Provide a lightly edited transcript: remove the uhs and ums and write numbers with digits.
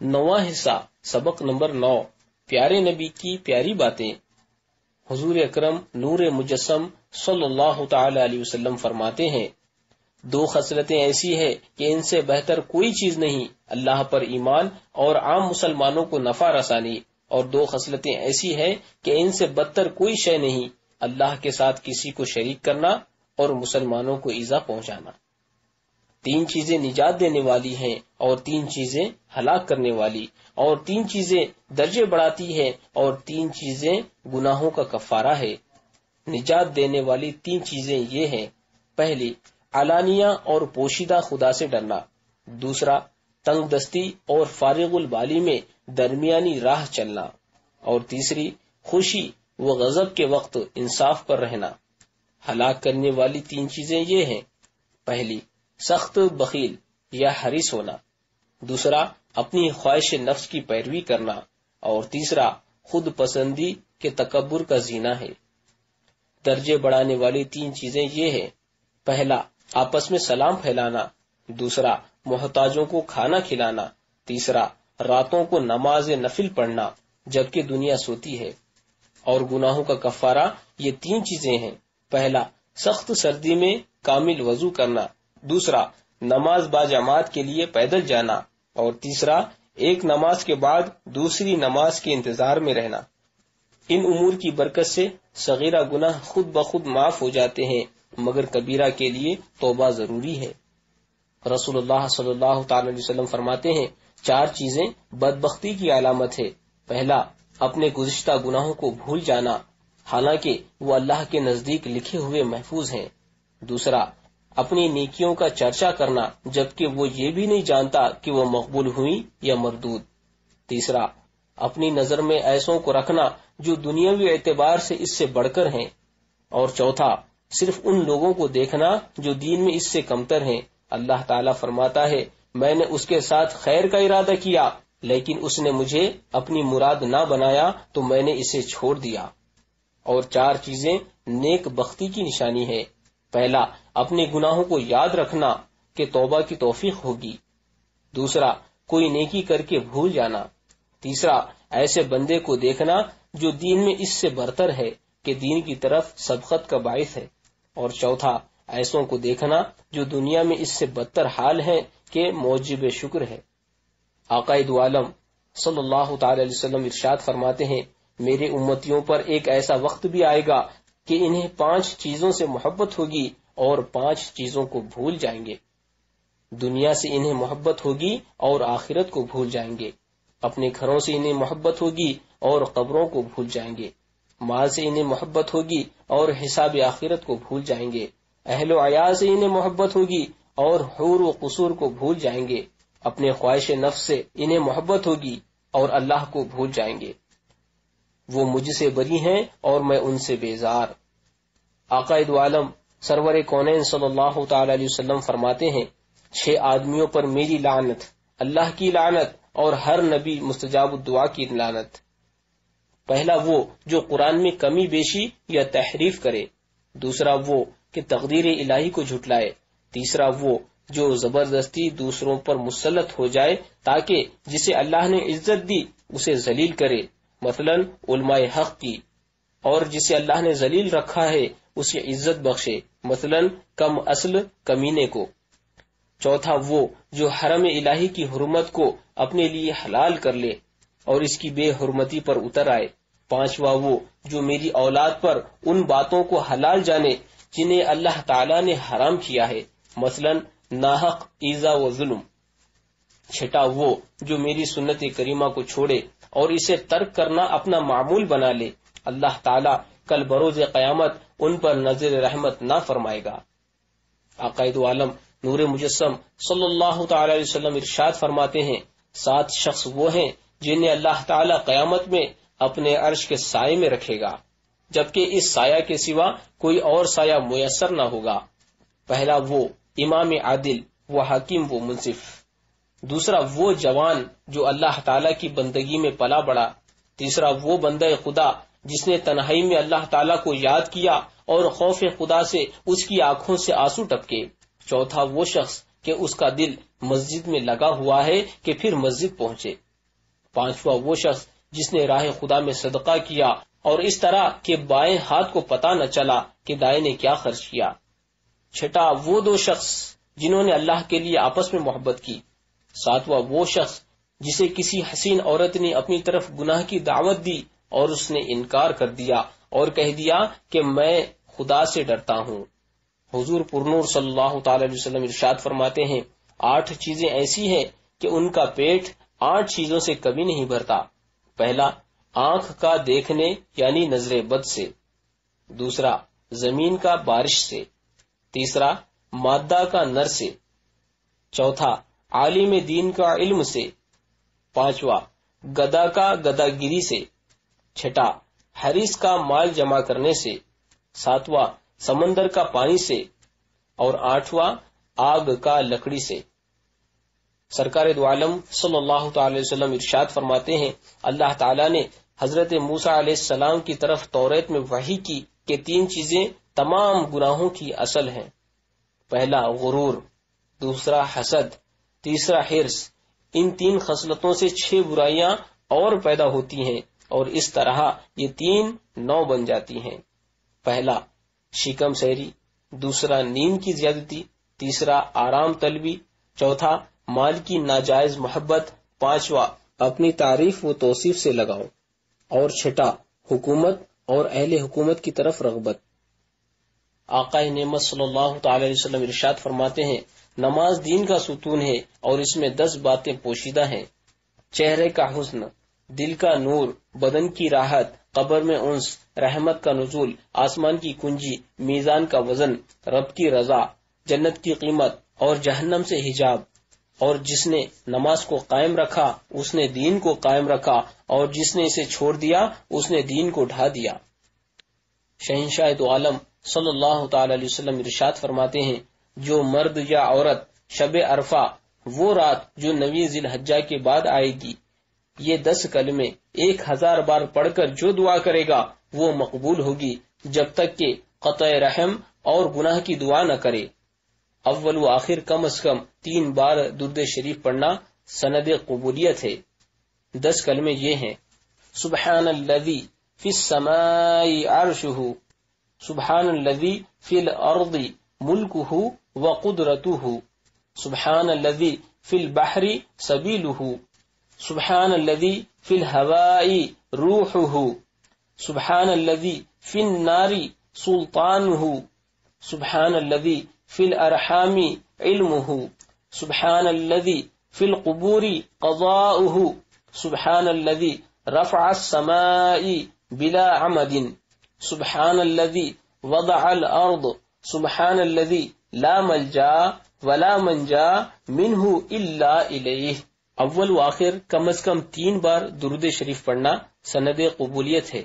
9واں حصہ سبق نمبر 9 پیارے نبی کی پیاری باتیں۔ حضور اکرم نور مجسم صلی اللہ تعالی علیہ وسلم فرماتے ہیں، 2 خصلتیں ایسی ہیں کہ ان سے بہتر کوئی چیز نہیں، اللہ پر ایمان اور عام مسلمانوں کو نفع رسانی، اور 2 خصلتیں ایسی ہیں کہ ان سے بدتر کوئی شے نہیں، اللہ کے ساتھ کسی کو شریک کرنا اور مسلمانوں کو ایذا پہنچانا۔ 3 چیزیں نجات دینے والی ہیں اور 3 چیزیں ہلاک کرنے والی، اور 3 چیزیں درجے بڑھاتی ہیں اور 3 چیزیں گناہوں کا کفارہ ہے۔ نجات دینے والی 3 چیزیں یہ ہیں: پہلی، علانیہ اور پوشیدہ خدا سے ڈرنا، دوسرا، تنگ دستی اور فارغ البالی میں درمیانی راہ چلنا، اور تیسری، خوشی و غضب کے وقت انصاف پر رہنا۔ ہلاک کرنے والی 3 چیزیں یہ ہیں: پہلی، سخت بخیل یا حریص ہونا، دوسرا، اپنی خواہش نفس کی پیروی کرنا، اور تیسرا، خود پسندی کے تکبر کا زینہ ہے۔ درجے بڑھانے والی 3 چیزیں یہ ہیں: پہلا، آپس میں سلام پھیلانا، دوسرا، محتاجوں کو کھانا کھلانا، تیسرا، راتوں کو نماز نفل پڑھنا جبکہ دنیا سوتی ہے۔ اور گناہوں کا کفارہ یہ 3 چیزیں ہیں: پہلا، سخت سردی میں کامل وضو کرنا، دوسرا، نماز باجماعت کے لیے پیدل جانا، اور تیسرا، ایک نماز کے بعد دوسری نماز کے انتظار میں رہنا۔ ان امور کی برکت سے صغیرہ گناہ خود بخود معاف ہو جاتے ہیں، مگر کبیرہ کے لیے توبہ ضروری ہے۔ رسول اللہ صلی اللہ تعالی علیہ وسلم فرماتے ہیں، 4 چیزیں بدبختی کی علامت ہے۔ پہلا، اپنے گزشتہ گناہوں کو بھول جانا، حالانکہ وہ اللہ کے نزدیک لکھے ہوئے محفوظ ہیں۔ دوسرا، اپنی نیکیوں کا چرچا کرنا جبکہ وہ یہ بھی نہیں جانتا کہ وہ مقبول ہوئی یا مردود۔ تیسرا، اپنی نظر میں ایسوں کو رکھنا جو دنیاوی اعتبار سے اس سے بڑھ کر ہیں۔ اور چوتھا، صرف ان لوگوں کو دیکھنا جو دین میں اس سے کمتر ہیں۔ اللہ تعالیٰ فرماتا ہے، میں نے اس کے ساتھ خیر کا ارادہ کیا لیکن اس نے مجھے اپنی مراد نہ بنایا تو میں نے اسے چھوڑ دیا۔ اور 4 چیزیں نیک بختی کی نشانی ہے۔ پہلا، اپنے گناہوں کو یاد رکھنا کہ توبہ کی توفیق ہوگی، دوسرا، کوئی نیکی کر کے بھول جانا، تیسرا، ایسے بندے کو دیکھنا جو دین میں اس سے برتر ہے کہ دین کی طرف سبقت کا باعث ہے، اور چوتھا، ایسوں کو دیکھنا جو دنیا میں اس سے بدتر حال ہے کہ موجب شکر ہے۔ آقا دو عالم صلی اللہ تعالی علیہ وسلم ارشاد فرماتے ہیں، میرے امتیوں پر ایک ایسا وقت بھی آئے گا کہ انہیں 5 چیزوں سے محبت ہوگی اور 5 چیزوں کو بھول جائیں گے۔ دنیا سے انہیں محبت ہوگی اور آخرت کو بھول جائیں گے، اپنے گھروں سے انہیں محبت ہوگی اور قبروں کو بھول جائیں گے، مال سے انہیں محبت ہوگی اور حساب آخرت کو بھول جائیں گے، اہل و عیال سے انہیں محبت ہوگی اور حور و قصور کو بھول جائیں گے، اپنے خواہش نفس سے انہیں محبت ہوگی اور اللہ کو بھول جائیں گے۔ وہ مجھ سے بری ہیں اور میں ان سے بیزار۔ آقا دو عالم سرور کونین صلی اللہ تعالی علیہ وسلم فرماتے ہیں، 6 آدمیوں پر میری لعنت، اللہ کی لعنت اور ہر نبی مستجاب الدعا کی لعنت۔ پہلا، وہ جو قرآن میں کمی بیشی یا تحریف کرے، دوسرا، وہ کہ تقدیر الہی کو جھٹلائے، تیسرا، وہ جو زبردستی دوسروں پر مسلط ہو جائے تاکہ جسے اللہ نے عزت دی اسے ذلیل کرے، مثلا علماء حق کی، اور جسے اللہ نے ذلیل رکھا ہے اسے عزت بخشے، مثلا کم اصل کمینے کو۔ چوتھا، وہ جو حرم الہی کی حرمت کو اپنے لیے حلال کر لے اور اس کی بے حرمتی پر اتر آئے۔ پانچواں، وہ جو میری اولاد پر ان باتوں کو حلال جانے جنہیں اللہ تعالی نے حرام کیا ہے، مثلا ناحق ایذا و ظلم۔ چھٹا، وہ جو میری سنت کریمہ کو چھوڑے اور اسے ترک کرنا اپنا معمول بنا لے، اللہ تعالی کل بروز قیامت ان پر نظر رحمت نہ فرمائے گا۔ آقا دو عالم نور مجسم صلی اللہ تعالی علیہ وسلم ارشاد فرماتے ہیں، 7 شخص وہ ہیں جنہیں اللہ تعالی قیامت میں اپنے عرش کے سائے میں رکھے گا جبکہ اس سایہ کے سوا کوئی اور سایہ میسر نہ ہوگا۔ پہلا، وہ امام عادل، وہ حاکم، وہ منصف، دوسرا، وہ جوان جو اللہ تعالی کی بندگی میں پلا بڑھا، تیسرا، وہ بندہ خدا جس نے تنہائی میں اللہ تعالی کو یاد کیا اور خوف خدا سے اس کی آنکھوں سے آنسو ٹپکے، چوتھا، وہ شخص کہ اس کا دل مسجد میں لگا ہوا ہے کہ پھر مسجد پہنچے، پانچواں وہ شخص جس نے راہ خدا میں صدقہ کیا اور اس طرح کہ بائیں ہاتھ کو پتہ نہ چلا کہ دائیں نے کیا خرچ کیا۔ چھٹا وہ دو شخص جنہوں نے اللہ کے لیے آپس میں محبت کی۔ ساتواں وہ شخص جسے کسی حسین عورت نے اپنی طرف گناہ کی دعوت دی اور اس نے انکار کر دیا اور کہہ دیا کہ میں خدا سے ڈرتا ہوں۔ حضور پرنور صلی اللہ تعالی علیہ وسلم ارشاد فرماتے ہیں 8 چیزیں ایسی ہیں کہ ان کا پیٹ 8 چیزوں سے کبھی نہیں بھرتا۔ پہلا، آنکھ کا دیکھنے یعنی نظر بد سے۔ دوسرا، زمین کا بارش سے۔ تیسرا، مادہ کا نر سے۔ چوتھا، عالم دین کا علم سے۔ پانچواں، گدا کا گدا گیری سے۔ چھٹا، حریص کا مال جمع کرنے سے۔ ساتواں، سمندر کا پانی سے۔ اور آٹھواں، آگ کا لکڑی سے۔ سرکار دو عالم صلی اللہ تعالی وسلم ارشاد فرماتے ہیں اللہ تعالیٰ نے حضرت موسیٰ علیہ السلام کی طرف توریت میں وحی کی کہ 3 چیزیں تمام گناہوں کی اصل ہیں۔ پہلا غرور، دوسرا حسد، تیسرا حرص۔ ان 3 خصلتوں سے 6 برائیاں اور پیدا ہوتی ہیں اور اس طرح یہ 3 9 بن جاتی ہیں۔ پہلا شکم سیری، دوسرا نیند کی زیادتی، تیسرا آرام طلبی، چوتھا مال کی ناجائز محبت، پانچواں اپنی تعریف و توصیف سے لگاؤ، اور چھٹا حکومت اور اہل حکومت کی طرف رغبت۔ آقا نعمت صلی اللہ تعالی علیہ وسلم ارشاد فرماتے ہیں نماز دین کا ستون ہے اور اس میں 10 باتیں پوشیدہ ہیں: چہرے کا حسن، دل کا نور، بدن کی راحت، قبر میں انس، رحمت کا نزول، آسمان کی کنجی، میزان کا وزن، رب کی رضا، جنت کی قیمت اور جہنم سے حجاب۔ اور جس نے نماز کو قائم رکھا اس نے دین کو قائم رکھا، اور جس نے اسے چھوڑ دیا اس نے دین کو ڈھا دیا۔ شہنشاہ دو عالم صلی اللہ تعالی علیہ وسلم ارشاد فرماتے ہیں جو مرد یا عورت شب عرفہ، وہ رات جو 9 ذی الحجہ کے بعد آئے گی، یہ 10 کلمے 1000 بار پڑھ کر جو دعا کرے گا وہ مقبول ہوگی، جب تک کہ قطع رحم اور گناہ کی دعا نہ کرے۔ اول و آخر کم از کم 3 بار درود شریف پڑھنا سند قبولیت ہے۔ 10 کلمے یہ ہیں: سبحان الذی فی السماء عرشہ، سبحان الذی فی الارض ملکہ وقدرتہ، سبحان الذی فی البحر سبیلہ، سبحان الذی فی الہواء روحہ، سبحان الذی فی النار سلطانہ، سبحان الذی فی الارحام علمہ، سبحان الذی فی القبور قضاؤہ، سبحان الذی رفع السماء بلا عمد، سبحان الذی وضع الارض، سبحان الذی لا ملجا ولا منجا منہ الا الیہ۔ اول و آخر کم از کم 3 بار درود شریف پڑھنا سند قبولیت ہے۔